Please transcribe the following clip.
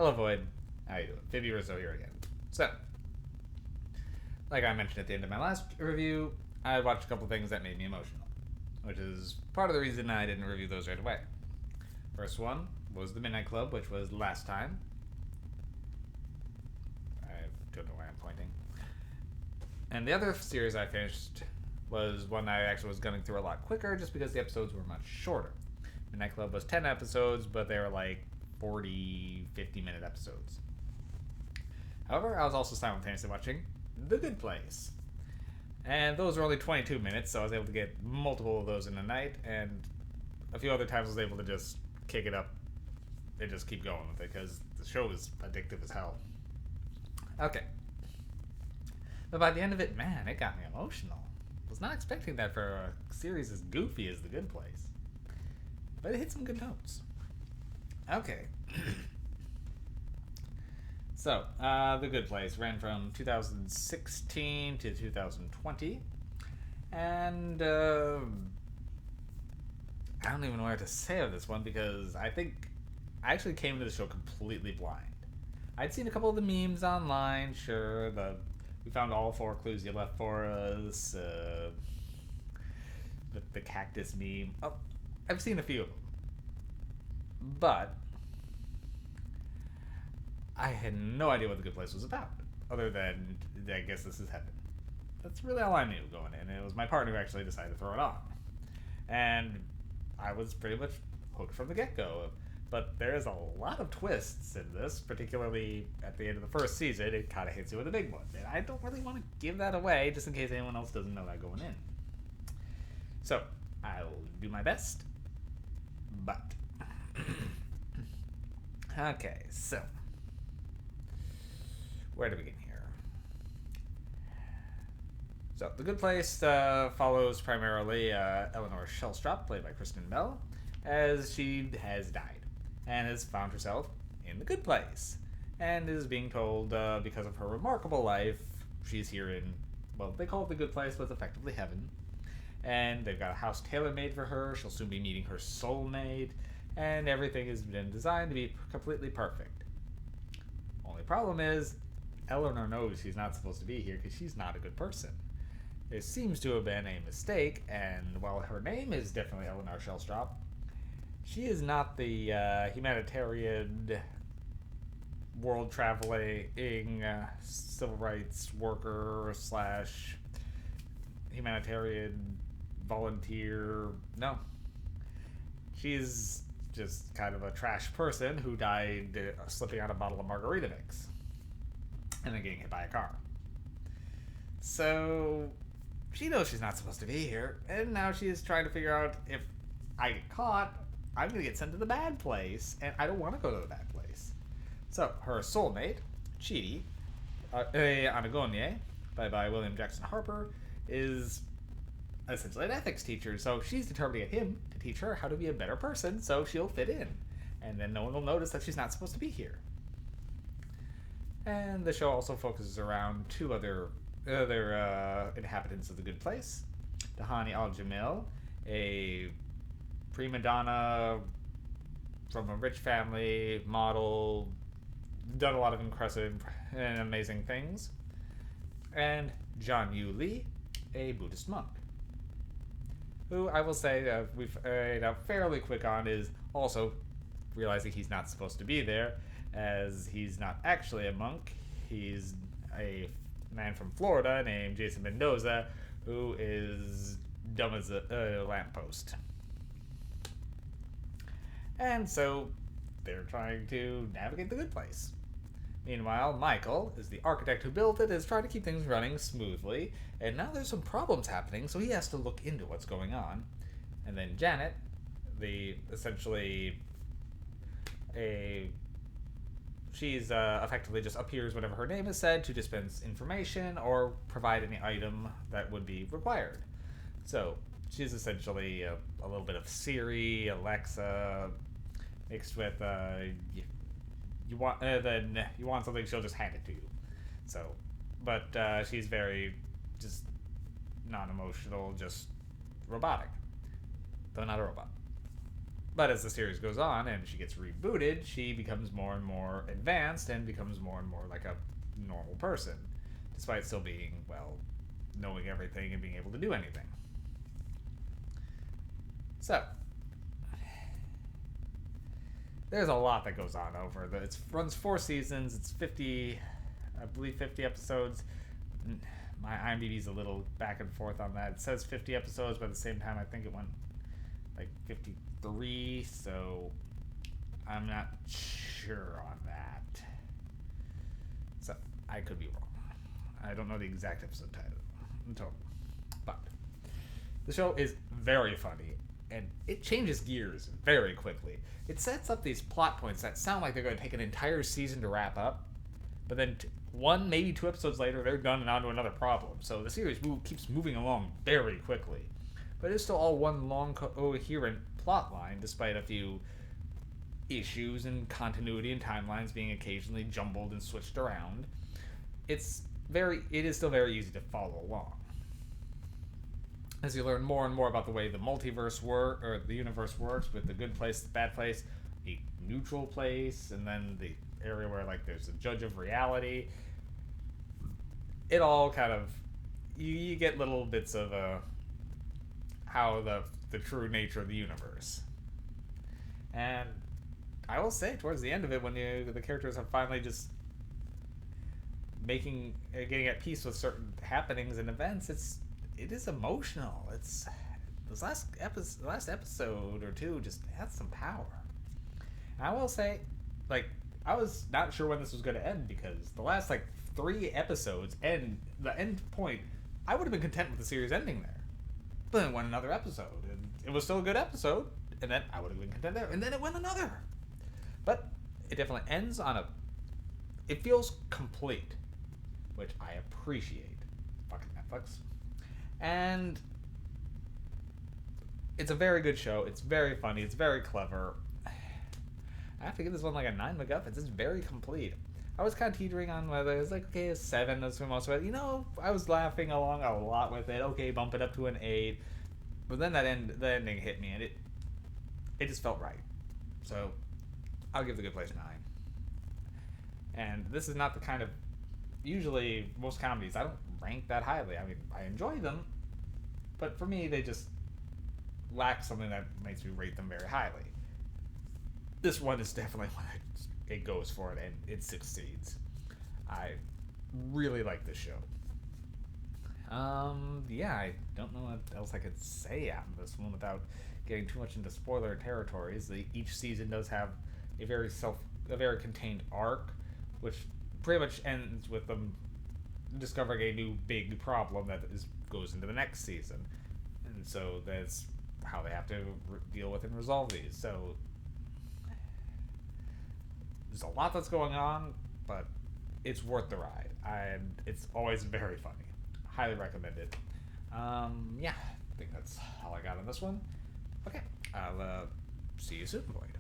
Hello, Void. How you doing? Phoebe Rizzo here again. So, like I mentioned at the end of my last review, I watched a couple things that made me emotional, which is part of the reason I didn't review those right away. First one was The Midnight Club, which was last time. I don't know why I'm pointing. And the other series I finished was one I actually was gunning through a lot quicker just because the episodes were much shorter. Midnight Club was 10 episodes, but they were like 40, 50-minute episodes. However, I was also simultaneously watching The Good Place. And those were only 22 minutes, so I was able to get multiple of those in a night, and a few other times I was able to just kick it up and just keep going with it, because the show is addictive as hell. Okay. But by the end of it, man, it got me emotional. I was not expecting that for a series as goofy as The Good Place. But it hit some good notes. Okay. So, The Good Place ran from 2016 to 2020. And, I don't even know what to say of this one because I think I actually came to the show completely blind. I'd seen a couple of the memes online, sure, we found all 4 clues you left for us, the cactus meme. Oh, I've seen a few of them. But I had no idea what The Good Place was about, other than, I guess this is heaven. That's really all I knew going in. It was my partner who actually decided to throw it on. And I was pretty much hooked from the get-go. But there's a lot of twists in this, particularly at the end of the first season. It kind of hits you with a big one. And I don't really want to give that away, just in case anyone else doesn't know that going in. So, I'll do my best. But... okay, so... where to begin here? So, The Good Place follows primarily Eleanor Shellstrop, played by Kristen Bell, as she has died and has found herself in the good place and is being told because of her remarkable life, she's here in, well, they call it the good place, but it's effectively heaven. And they've got a house tailor-made for her. She'll soon be meeting her soulmate, and everything has been designed to be completely perfect. Only problem is, Eleanor knows she's not supposed to be here because she's not a good person. There seems to have been a mistake, and while her name is definitely Eleanor Shellstrop, she is not the humanitarian, world traveling, civil rights worker slash humanitarian volunteer. No. She's just kind of a trash person who died slipping out a bottle of margarita mix and then getting hit by a car. So she knows she's not supposed to be here, and now she is trying to figure out, if I get caught, I'm going to get sent to the bad place, and I don't want to go to the bad place. So her soulmate, Chidi, Anagonye, played by William Jackson Harper, is essentially an ethics teacher, so she's determined to get him to teach her how to be a better person so she'll fit in, and then no one will notice that she's not supposed to be here. And the show also focuses around 2 other inhabitants of the good place. Dahani Al-Jamil, a prima donna from a rich family, model, done a lot of impressive and amazing things. And John Yu Lee, a Buddhist monk, who I will say we've fairly quick on is also realizing he's not supposed to be there, as he's not actually a monk. He's a man from Florida named Jason Mendoza, who is dumb as a lamppost. And so they're trying to navigate the good place. Meanwhile, Michael is the architect who built it, is trying to keep things running smoothly, and now there's some problems happening, so he has to look into what's going on. And then Janet, she's effectively just appears whenever her name is said to dispense information or provide any item that would be required. So she's essentially a little bit of Siri, Alexa, mixed with you want something, she'll just hand it to you. So, but she's very just non-emotional, just robotic, though not a robot. But as the series goes on and she gets rebooted, she becomes more and more advanced and becomes more and more like a normal person, despite still being, well, knowing everything and being able to do anything. So, there's a lot that goes on over the. It runs 4 seasons. It's 50, I believe 50 episodes. My IMDb's a little back and forth on that. It says 50 episodes, but at the same time, I think it went like 53. So I'm not sure on that. So I could be wrong. I don't know the exact episode title, but the show is very funny and it changes gears very quickly. It sets up these plot points that sound like they're going to take an entire season to wrap up, but then one, maybe 2 episodes later, they're done and on to another problem. So the series keeps moving along very quickly. But it's still all one long, coherent plot line, despite a few issues and continuity and timelines being occasionally jumbled and switched around. It is still very easy to follow along. As you learn more and more about the way the multiverse or the universe works, with the good place, the bad place, the neutral place, and then the area where like there's a judge of reality. It all kind of you get little bits of how the true nature of the universe. And I will say, towards the end of it, when the characters are finally just getting at peace with certain happenings and events, it is emotional. It's this last episode or two just had some power. And I will say, like, I was not sure when this was going to end, because the last like 3 episodes and the end point, I would have been content with the series ending there. But then it went another episode, and it was still a good episode, and then I would have been content there, and then it went another. But it definitely ends on it feels complete, which I appreciate. Fucking Netflix. And it's a very good show. It's very funny. It's very clever. I have to give this one like a 9 MacGuffins. It's very complete. I was kind of teetering on whether it was like, okay, a 7 that's for most of it. I was laughing along a lot with it. Okay, bump it up to an 8. But then the ending hit me, and it just felt right. So I'll give The Good Place a 9. And this is not the kind of, usually most comedies I don't rank that highly. I mean, I enjoy them, but for me they just lack something that makes me rate them very highly. This one is definitely one it goes for it, and it succeeds. I really like this show. Yeah, I don't know what else I could say on this one without getting too much into spoiler territories. Each season does have a very contained arc, which pretty much ends with them discovering a new big problem that goes into the next season, and so that's how they have to deal with and resolve these. So there's a lot that's going on, but it's worth the ride, and it's always very funny. Highly recommend it. Yeah, I think that's all I got on this one. Okay, I'll see you soon, Boyd.